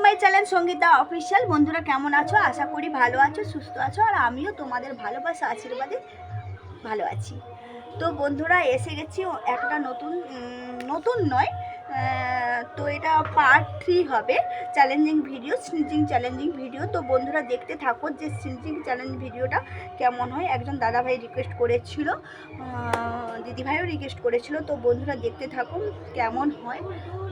My channel Sangeeta official. বন্ধুরা কেমন আছো? আশা করি ভালো আছো, সুস্থ আছো, আর আমিও তোমাদের ভালোবাসা আশীর্বাদে ভালো আছি। তো বন্ধুরা এসে গেছি একটা নতুন নয়, তো এটা পার্ট 3 হবে চ্যালেঞ্জিং ভিডিও, স্নিচিং চ্যালেঞ্জিং ভিডিও। তো বন্ধুরা দেখতে থাকো যে স্নিচিং চ্যালেঞ্জ ভিডিওটা কেমন হয়। একজন দাদাভাই রিকোয়েস্ট করেছিল, দিদিভাইও রিকোয়েস্ট করেছিল। তো বন্ধুরা দেখতে থাকুন কেমন হয়।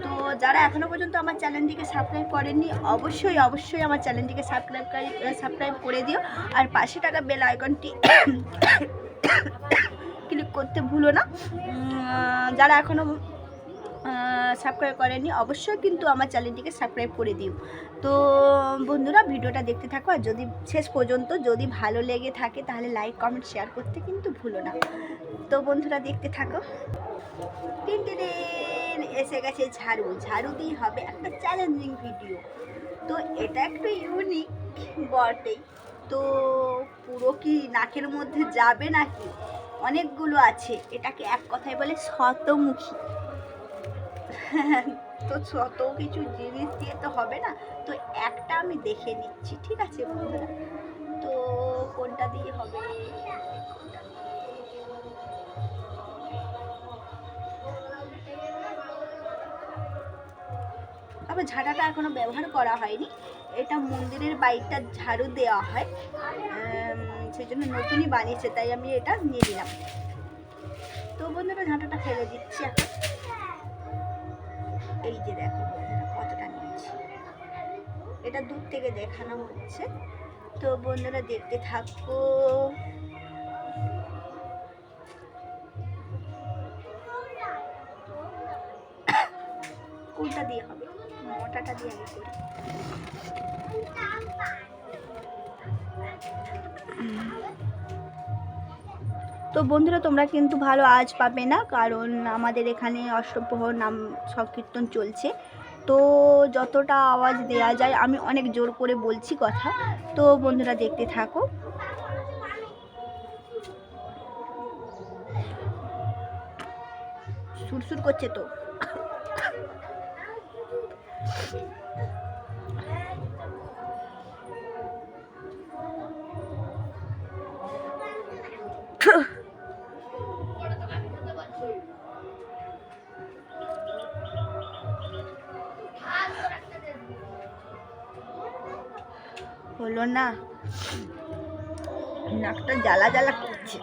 তো যারা এখনও পর্যন্ত আমার চ্যানেলটিকে সাবস্ক্রাইব করেননি অবশ্যই আমার চ্যানেলটিকে সাবস্ক্রাইব করে দিও, আর পাশে টাকা বেল আইকনটি ক্লিক করতে ভুলো না। যারা এখনও সাবস্ক্রাইব করেননি অবশ্যই কিন্তু আমার চ্যানেলটিকে সাবস্ক্রাইব করে দিও। তো বন্ধুরা ভিডিওটা দেখতে থাকো, আর যদি শেষ পর্যন্ত যদি ভালো লেগে থাকে তাহলে লাইক কমেন্ট শেয়ার করতে কিন্তু ভুলো না। তো বন্ধুরা দেখতে থাকো। এসে গেছে ঝাড়ু দিয়ে হবে একটা চ্যালেঞ্জিং ভিডিও। তো এটা একটু ইউনিক বটেই। তো পুরো কি নাকের মধ্যে যাবে নাকি? অনেকগুলো আছে, এটাকে এক কথায় বলে শতমুখী। তো শত কিছু জিনিস দিয়ে তো হবে না, তো একটা আমি দেখে নিচ্ছি, ঠিক আছে বন্ধুরা? তো কোনটা দিয়ে হবে? আবার ঝাঁটাটা এখনো ব্যবহার করা হয়নি, এটা মন্দিরের বাইকটা ঝাড়ু দেওয়া হয়, সেই জন্য নতুনই বানিয়েছে, তাই আমি এটা নিয়ে নিলাম। তো বন্ধুরা ঝাঁটাটা ফেলে দিচ্ছি এখন। এই যে দেখো বন্ধুরা কতটা নিয়েছি, এটা দূর থেকে দেখানো হচ্ছে। তো বন্ধুরা দেখতে থাকো। কোনটা দিয়ে হবে? মোটাটা দিয়ে আগে করি। তো বন্ধুরা তোমরা কিন্তু ভালো আওয়াজ পাবে না, কারণ আমাদের এখানে অষ্টপ্রহর নাম সংকীর্তন চলছে। তো যতটা আওয়াজ দেওয়া যায় আমি অনেক জোর করে বলছি কথা। তো বন্ধুরা দেখতে থাকো। সুরসুর করছে তো। হলো না, নাকটা জ্বালা জ্বালা করছে।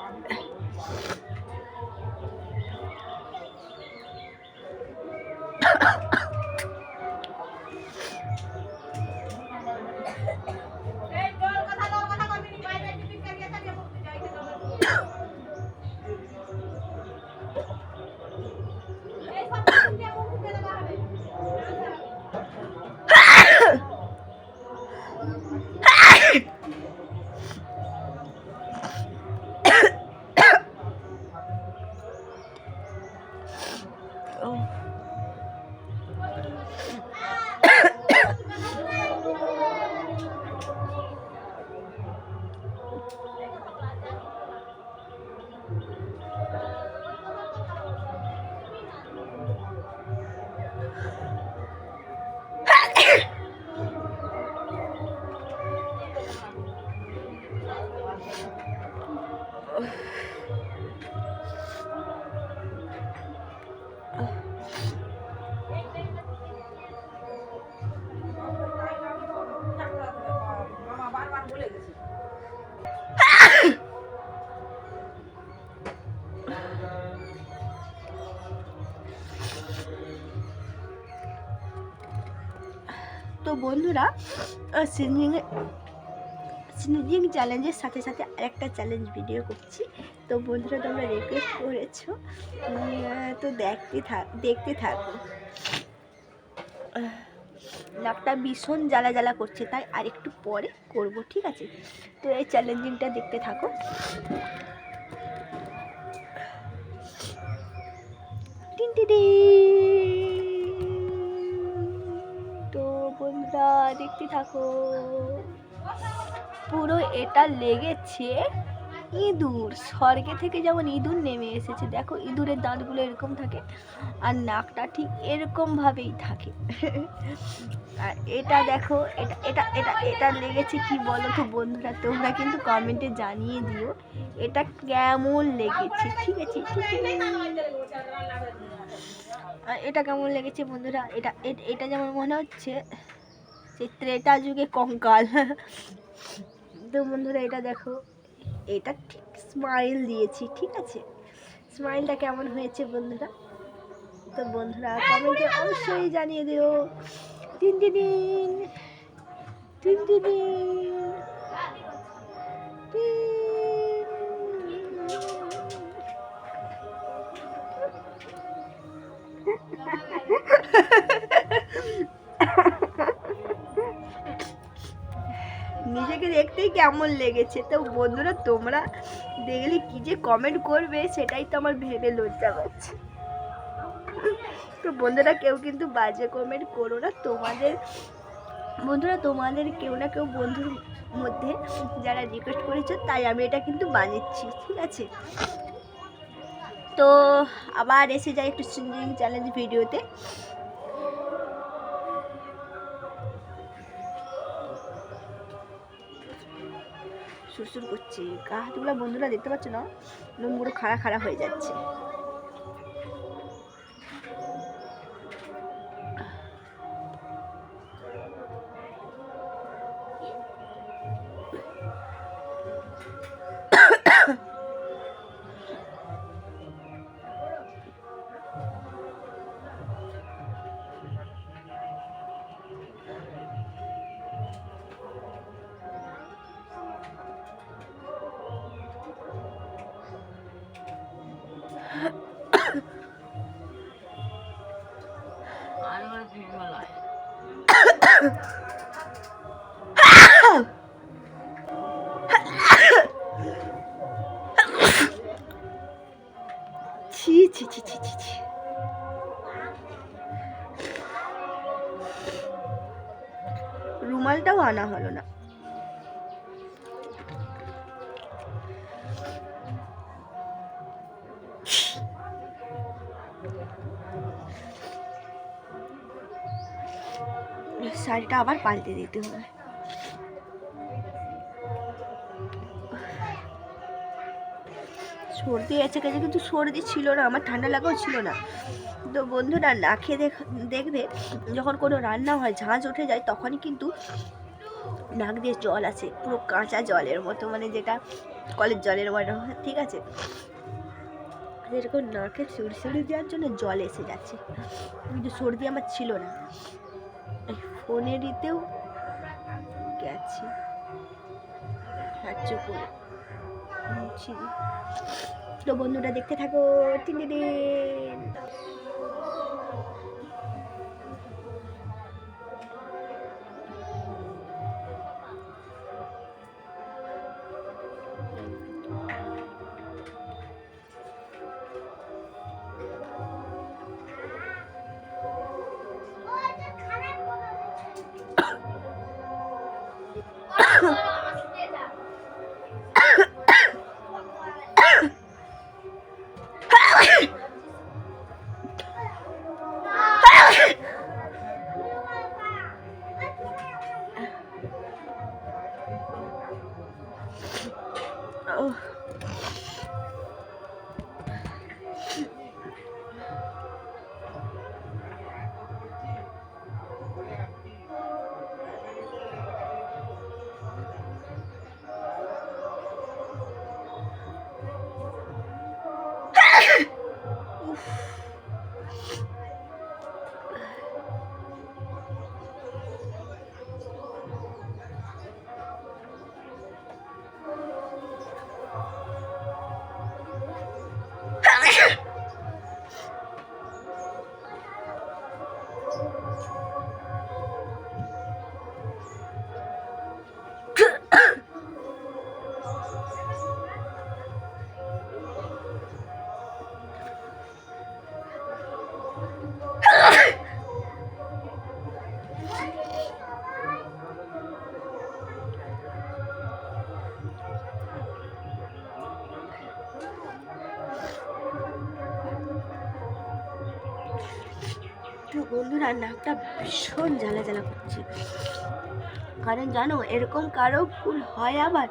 তো বন্ধুরা স্নিচিং চ্যালেঞ্জের সাথে সাথে আরেকটা চ্যালেঞ্জ ভিডিও করছি। তো বন্ধুরা তোমরা রিকোয়েস্ট করেছো, তো দেখতে থাকো। নাকটা ভীষণ জ্বালা জ্বালা করছে, তাই আর একটু পরে করব, ঠিক আছে? তো এই চ্যালেঞ্জিংটা দেখতে থাকো। তো বন্ধুরা দেখতে থাকো। পুরো এটা লেগেছে ইঁদুর স্বর্গে থেকে যেমন ইঁদুর নেমে এসেছে, দেখো ইঁদুরের দাঁতগুলো এরকম থাকে আর নাকটা ঠিক এরকম ভাবেই থাকে। আর এটা দেখো, এটা এটা এটা এটা লেগেছে কি বলো তো বন্ধুরা, তোমরা কিন্তু কমেন্টে জানিয়ে দিও এটা কেমন লেগেছে, ঠিক আছে? এটা কেমন লেগেছে বন্ধুরা, এটা এটা যেমন মনে হচ্ছে যে ত্রেতা যুগে কঙ্কাল। তো বন্ধুরা এটা দেখো, এটা ঠিক স্মাইল দিয়েছি, ঠিক আছে? স্মাইলটা কেমন হয়েছে বন্ধুরা? তো বন্ধুরা কমেন্টে অবশ্যই জানিয়ে দিও। তিন দিন তিন দিন নিজেকে দেখতেই কেমন লেগেছে। তো বন্ধুরা তোমরা দেখলে কি যে কমেন্ট করবে সেটাই তো আমার ভেবে লজ্জা পাচ্ছে। তো বন্ধুরা কেউ কিন্তু বাজে কমেন্ট করো না, তোমাদের বন্ধুরা তোমাদের কেউ না কেউ বন্ধুর মধ্যে যারা রিকোয়েস্ট করেছে তাই আমি এটা কিন্তু বানিয়েছি, ঠিক আছে? তো আবার এসে যাই একটু সিঙ্গিং চ্যালেঞ্জ ভিডিওতে। সুরসুর করছে গা হাতগুলো বন্ধুরা দেখতে পাচ্ছ না, লোমগুলো খাড়া খাড়া হয়ে যাচ্ছে। ছি ছি ছি ছি ছি ছি, রুমালটাও আনা হলো না। শাড়িটা আবার পাল্টে দিতে হবে। সর্দি আছে কাছে, কিন্তু সর্দি ছিল না, আমার ঠান্ডা লাগাও ছিল না। তো বন্ধুরা না খেয়ে দেখবে যখন কোনো রান্না হয় ঝাঁঝ উঠে যায় তখনই কিন্তু নাক দিয়ে জল আসে, পুরো কাঁচা জলের মতো, মানে যেটা কলের জলের মতো, ঠিক আছে? যেরকম নাকে সুড়সুড়ি দেওয়ার জন্য জল এসে যাচ্ছে, কিন্তু সর্দি আমার ছিল না। ফোনের ইতেও গেছে সাহায্য করে। তো বন্ধুরা দেখতে থাকো। তিন দিন বন্ধুরা নাকটা ভীষণ জ্বালা জ্বালা করছে, কারণ জানো এরকম কারো ভুল হয়। আবার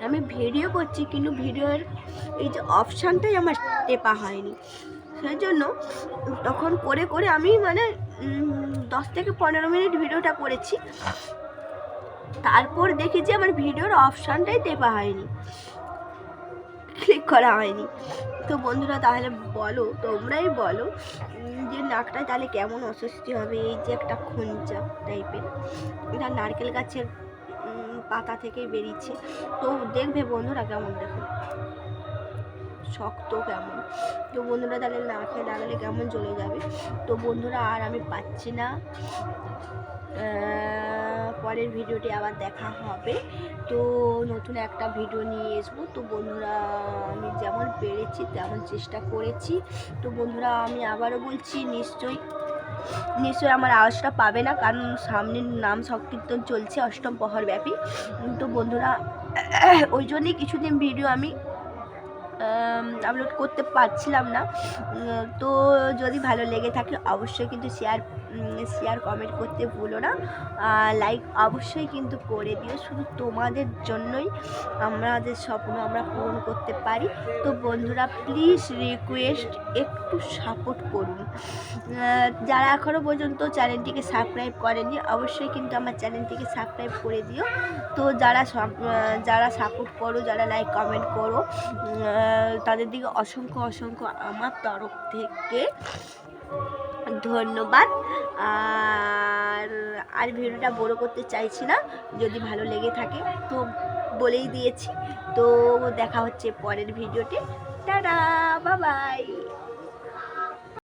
আমি ভিডিও করছি কিন্তু ভিডিওর এই যে অপশানটাই আমার টেপা হয়নি, সেই জন্য তখন করে করে আমি মানে 10 থেকে 15 মিনিট ভিডিওটা করেছি, তারপর দেখি যে আমার ভিডিওর অপশানটাই টেপা হয়নি, ক্লিক করা হয়নি। তো বন্ধুরা তাহলে বলো, তোমরাই বলো যে নাকটায় তাহলে কেমন অস্বস্তি হবে। এই যে একটা খঞ্চা টাইপের, এটা নারকেল গাছের পাতা থেকেই বেরিয়েছে। তো দেখবে বন্ধুরা কেমন, দেখো শক্ত কেমন। তো বন্ধুরা তাহলে নাকে লাগালে কেমন চলে যাবে। তো বন্ধুরা আর আমি পাচ্ছি না, পরের ভিডিওটি আবার দেখা হবে। তো নতুন একটা ভিডিও নিয়ে আসবো। তো বন্ধুরা আমি যেমন পেরেছি তেমন চেষ্টা করেছি। তো বন্ধুরা আমি আবারও বলছি, নিশ্চয়ই আমার আওয়াজটা পাবে না, কারণ সামনের নাম সংকীর্তন চলছে অষ্টম প্রহর ব্যাপী। তো বন্ধুরা ওই জন্যই কিছুদিন ভিডিও আমি আপলোড করতে পারছিলাম না। তো যদি ভালো লেগে থাকে অবশ্যই কিন্তু শেয়ার কমেন্ট করতে ভুলো না, লাইক অবশ্যই কিন্তু করে দিও। শুধু তোমাদের জন্যই আমাদের স্বপ্ন আমরা পূরণ করতে পারি। তো বন্ধুরা প্লিজ রিকোয়েস্ট, একটু সাপোর্ট করুন। যারা এখনও পর্যন্ত চ্যানেলটিকে সাবস্ক্রাইব করেনি অবশ্যই কিন্তু আমার চ্যানেলটিকে সাবস্ক্রাইব করে দিও। তো যারা সাপোর্ট করো, যারা লাইক কমেন্ট করো, তাদের দিকে অসংখ্য আমার তরফ থেকে ধন্যবাদ। আর ভিডিওটা বড় করতে চাইছি না, যদি ভালো লেগে থাকে তো বলেই দিয়েছি। তো দেখা হচ্ছে পরের ভিডিওতে। Tata, bye bye.